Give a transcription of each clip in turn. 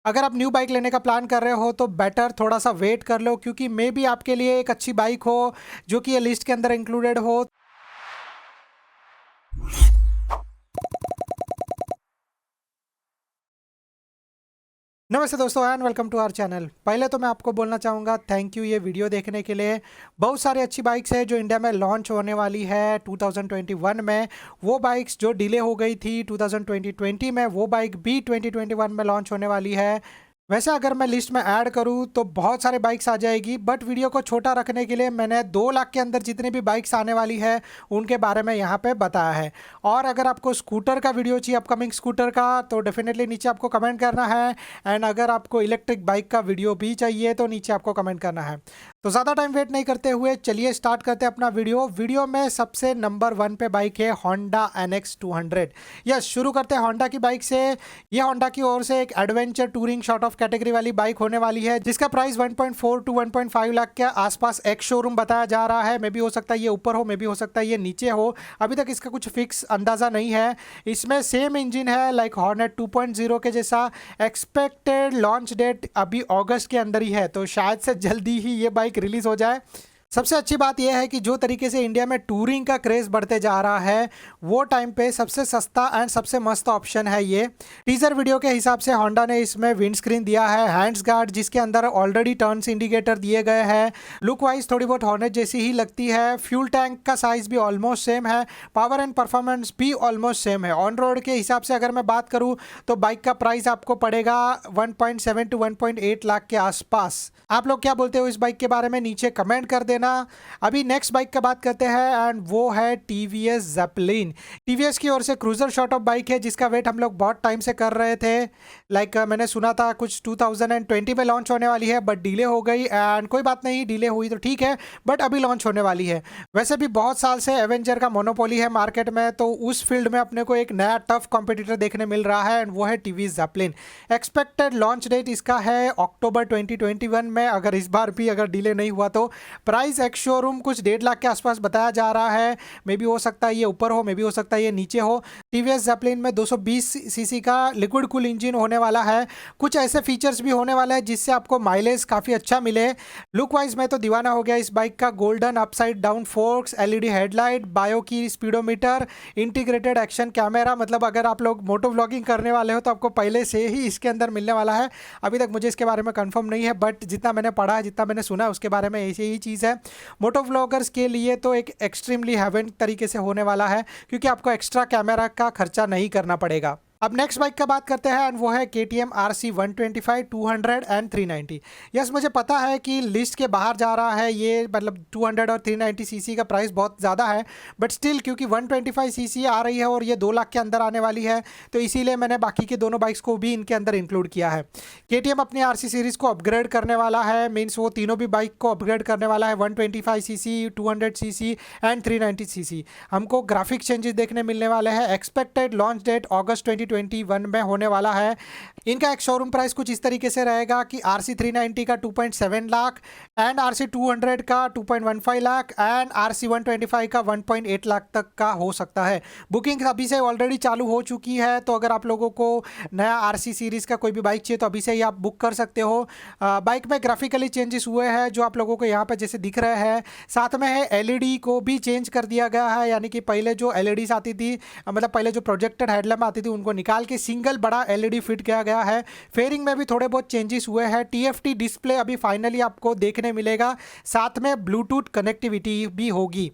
अगर आप new bike लेने का प्लान कर रहे हो तो बेटर थोड़ा सा वेट कर लो, क्योंकि मे बी आपके लिए एक अच्छी बाइक हो जो कि ये लिस्ट के अंदर इंक्लूडेड हो। नमस्ते दोस्तों and welcome to our channel. पहले तो मैं आपको बोलना चाहूँगा थैंक यू ये वीडियो देखने के लिए। बहुत सारी अच्छी बाइक्स है जो इंडिया में लॉन्च होने वाली है 2021 में। वो बाइक्स जो डिले हो गई थी 2020 में, वो बाइक भी 2021 में लॉन्च होने वाली है। वैसे अगर मैं लिस्ट में ऐड करूं तो बहुत सारे बाइक्स आ जाएगी, बट वीडियो को छोटा रखने के लिए मैंने 2 लाख के अंदर जितनी भी बाइक्स आने वाली है उनके बारे में यहाँ पे बताया है। और अगर आपको स्कूटर का वीडियो चाहिए, अपकमिंग स्कूटर का, तो डेफिनेटली नीचे आपको कमेंट करना है। एंड अगर आपको इलेक्ट्रिक बाइक का वीडियो भी चाहिए तो नीचे आपको कमेंट करना है। तो ज़्यादा टाइम वेट नहीं करते हुए चलिए स्टार्ट करते हैं अपना वीडियो में सबसे नंबर 1 पे बाइक है होंडा NX 200। यस, शुरू करते हैं होंडा की बाइक से। ये होंडा की ओर से एक adventure touring short of category वाली बाइक होने वाली है, जिसका प्राइस 1.4 टू 1.5 लाख के आसपास एक्स शोरूम बताया जा रहा है। मे भी हो सकता है ये ऊपर हो, मे भी हो सकता है ये नीचे हो, अभी तक इसका कुछ फिक्स अंदाज़ा नहीं है। इसमें सेम इंजन है लाइक हॉर्नेट 2.0 के जैसा। एक्सपेक्टेड लॉन्च डेट अभी अगस्त के अंदर ही है, तो शायद से जल्दी ही ये बाइक रिलीज़ हो जाए। सबसे अच्छी बात यह है कि जो तरीके से इंडिया में टूरिंग का क्रेज़ बढ़ते जा रहा है, वो टाइम पे सबसे सस्ता एंड सबसे मस्त ऑप्शन है ये। टीजर वीडियो के हिसाब से होंडा ने इसमें विंड स्क्रीन दिया है, हैंड्स गार्ड जिसके अंदर ऑलरेडी टर्न्स इंडिकेटर दिए गए हैं। लुक वाइज थोड़ी बहुत हॉर्नेट जैसी ही लगती है। फ्यूल टैंक का साइज भी ऑलमोस्ट सेम है, पावर एंड परफॉर्मेंस भी ऑलमोस्ट सेम है। ऑन रोड के हिसाब से अगर मैं बात करूँ तो बाइक का प्राइस आपको पड़ेगा 1.7 टू 1.8 लाख के आसपास। आप लोग क्या बोलते हो इस बाइक के बारे में नीचे कमेंट कर देना। अभी नेक्स्ट बाइक का बात करते हैं एंड वो है TVS ज़ेपेलिन। TVS की ओर से क्रूजर शॉर्ट ऑफ बाइक है जिसका वेट हम लोग बहुत टाइम से कर रहे थे। मैंने सुना था कुछ 2020 में लॉन्च होने वाली है, बट डिले हो गई। एंड कोई बात नहीं, डिले हुई तो ठीक है, बट अभी लॉन्च होने वाली है। वैसे भी बहुत साल से एवेंजर का मोनोपोली है मार्केट में, तो उस फील्ड में अपने को एक नया टफ कॉम्पिटिटर देखने मिल रहा है एंड वो है TVS Zeppelin. Expected launch date इसका है अक्टूबर 2021 में, अगर इस बार भी अगर डिले नहीं हुआ तो। प्राइस एक्स शोरूम कुछ 1.5 लाख के आसपास बताया जा रहा है। मे भी हो सकता है ये ऊपर हो, मे भी हो सकता है ये नीचे हो। TVS ज़ेपेलिन में 220 सीसी का लिक्विड कूल इंजन होने वाला है। कुछ ऐसे फीचर्स भी होने वाले हैं जिससे आपको माइलेज काफ़ी अच्छा मिले। लुक वाइज मैं तो दीवाना हो गया इस बाइक का। Golden upside down forks, LED headlight, bio की स्पीडोमीटर, इंटीग्रेटेड एक्शन कैमरा। मतलब अगर आप लोग मोटो व्लॉगिंग करने वाले हो तो आपको पहले से ही इसके अंदर मिलने वाला है। अभी तक मुझे इसके बारे में कंफर्म नहीं है, बट जितना मैंने पढ़ा है, जितना मैंने सुना है, उसके बारे में ऐसी ही चीज़ है। मोटो व्लॉगर्स के लिए तो एक एक्सट्रीमली हेवन तरीके से होने वाला है, क्योंकि आपको एक्स्ट्रा कैमरा का खर्चा नहीं करना पड़ेगा। अब नेक्स्ट बाइक का बात करते हैं एंड वो है KTM RC 125, 200 एंड 390। यस, मुझे पता है कि लिस्ट के बाहर जा रहा है ये, मतलब 200 और 390 सीसी का प्राइस बहुत ज़्यादा है, बट स्टिल क्योंकि 125 सीसी आ रही है और ये 2 लाख के अंदर आने वाली है, तो इसीलिए मैंने बाकी के दोनों बाइक्स को भी इनके अंदर इंक्लूड किया है। KTM अपनी RC सीरीज़ को अपग्रेड करने वाला है, मीन्स वो तीनों भी बाइक को अपग्रेड करने वाला है। 125 सीसी, 200 सीसी एंड 390 सीसी। हमको ग्राफिक चेंजेस देखने मिलने वाले हैं। एक्सपेक्टेड लॉन्च डेट अगस्त 2021 में होने वाला है। इनका एक शोरूम प्राइस कुछ इस तरीके से रहेगा कि RC 390 का 2.7 लाख एंड RC 200 का 2.15 लाख एंड RC 125 का 1.8 लाख तक का हो सकता है। बुकिंग अभी से ऑलरेडी चालू हो चुकी है, तो अगर आप लोगों को नया RC सीरीज़ का कोई भी बाइक चाहिए तो अभी से ही आप बुक कर सकते हो। बाइक में ग्राफिकली चेंजेस हुए हैं जो आप लोगों को यहाँ पर जैसे दिख रहे हैं। साथ में है LED को भी चेंज कर दिया गया है, यानी कि पहले जो LEDs आती थी, मतलब पहले जो प्रोजेक्टेड हेडलैम्प आती थी, उनको निकाल के सिंगल बड़ा LED फिट किया गया है। फेयरिंग में भी थोड़े बहुत चेंजेस हुए हैं। TFT डिस्प्ले अभी फाइनली आपको देखने मिलेगा, साथ में ब्लूटूथ कनेक्टिविटी भी होगी।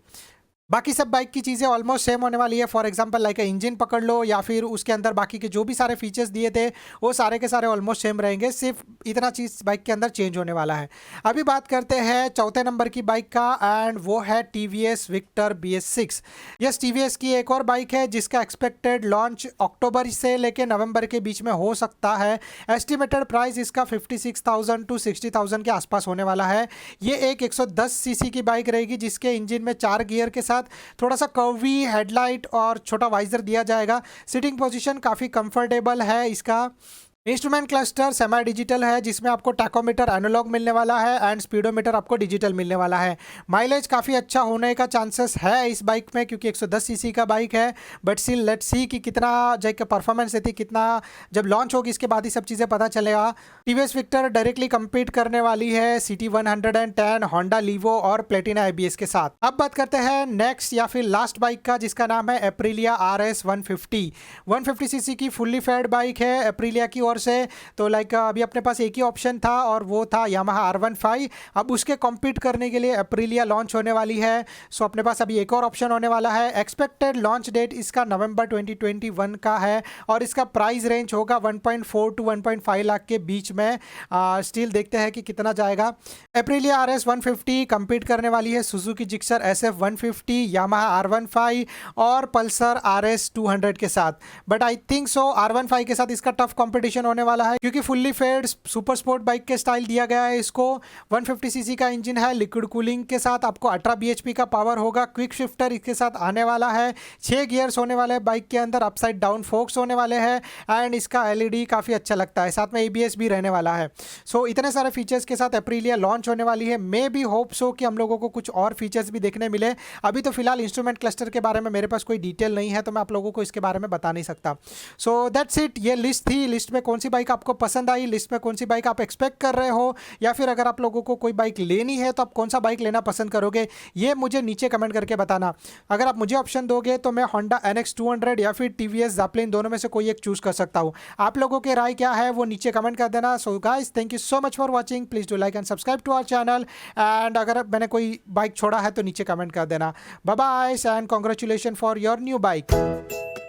बाकी सब बाइक की चीज़ें ऑलमोस्ट सेम होने वाली है। फॉर एग्जांपल लाइक इंजन पकड़ लो या फिर उसके अंदर बाकी के जो भी सारे फीचर्स दिए थे वो सारे के सारे ऑलमोस्ट सेम रहेंगे, सिर्फ इतना चीज़ बाइक के अंदर चेंज होने वाला है। अभी बात करते हैं चौथे नंबर की बाइक का एंड वो है TVS Victor BS6। Yes, TVS की एक और बाइक है जिसका एक्सपेक्टेड लॉन्च अक्टूबर से लेकर नवंबर के बीच में हो सकता है। एस्टिमेटेड प्राइस इसका 56,000 टू 60,000 के आसपास होने वाला है। ये एक 110 सीसी की बाइक रहेगी जिसके इंजन में 4 गियर के साथ थोड़ा सा कर्वी हेडलाइट और छोटा वाइजर दिया जाएगा। सिटिंग पोजीशन काफ़ी कंफर्टेबल है इसका। इंस्ट्रूमेंट क्लस्टर सेमी डिजिटल है, जिसमें आपको टैकोमीटर एनालॉग मिलने वाला है एंड स्पीडोमीटर आपको डिजिटल मिलने वाला है। माइलेज काफ़ी अच्छा होने का चांसेस है इस बाइक में, क्योंकि 110 सीसी का बाइक है। बट स्टिल लेट्स सी कि कितना जो परफॉर्मेंस देती, कितना जब लॉन्च होगी इसके बाद ही सब चीज़ें पता चलेगा। टीवीएस विक्टर डायरेक्टली कम्पीट करने वाली है सीटी 110, होंडा लीवो और प्लेटिना एबीएस के साथ। अब बात करते हैं नेक्स्ट या फिर लास्ट बाइक का, जिसका नाम है एप्रिलिया RS 150। 150 सीसी की फुल्ली फेड बाइक है एप्रिलिया की ओर से। तो लाइक अभी अपने पास एक ही ऑप्शन था और वो था यामाहा R15। अब उसके कॉम्पीट करने के लिए एप्रिलिया लॉन्च होने वाली है। सो अपने पास अभी एक और ऑप्शन होने वाला है। एक्सपेक्टेड लॉन्च डेट इसका नवंबर 2021 का है और इसका प्राइस रेंज होगा 1.4 to 1.5 लाख के बीच में। स्टिल देखते हैं कि कितना जाएगा। एप्रिलिया RS 150 कम्पीट करने वाली है Suzuki Gixxer SF 150, Yamaha R15 और पल्सर RS 200 के साथ। But I think so R15 के साथ इसका टफ कॉम्पिटिशन होने वाला है, क्योंकि fully faired super sport bike के स्टाइल दिया गया है इसको। 150 सीसी का इंजन है, लिक्विड कूलिंग के साथ आपको 18 bhp का पावर होगा। क्विक शिफ्टर इसके साथ आने वाला है। 6 गियर्स होने वाले हैं बाइक के अंदर, अपसाइड डाउन फोक्स होने वाले हैं एंड इसका LED काफ़ी अच्छा लगता है, साथ में ABS भी रहने वाला है। सो इतने सारे फीचर्स के साथ एप्रिलिया लॉन्च होने वाली है। मे बी होप सो कि हम लोगों को कुछ और फीचर्स भी देखने मिले। अभी तो फिलहाल इंस्ट्रूमेंट क्लस्टर के बारे में मेरे पास कोई डिटेल नहीं है, तो मैं आप लोगों को इसके बारे में बता नहीं सकता। सो दैट्स इट, ये लिस्ट थी। लिस्ट में कौन सी बाइक आपको पसंद आई, लिस्ट में कौन सी बाइक आप एक्सपेक्ट कर रहे हो, या फिर अगर आप लोगों को कोई बाइक लेनी है तो आप कौन सा बाइक लेना पसंद करोगे, ये मुझे नीचे कमेंट करके बताना। अगर आप मुझे ऑप्शन दोगे तो मैं होंडा NX 200 या फिर TVS ज़ैपलिन दोनों में से कोई एक चूज़ कर सकता हूँ। आप लोगों की राय क्या है वो नीचे कमेंट कर देना। So guys, thank you so much for watching. Please do like and subscribe to our channel and अगर मैंने कोई बाइक छोड़ा है तो नीचे कमेंट कर देना। Bye bye and congratulation for your new bike.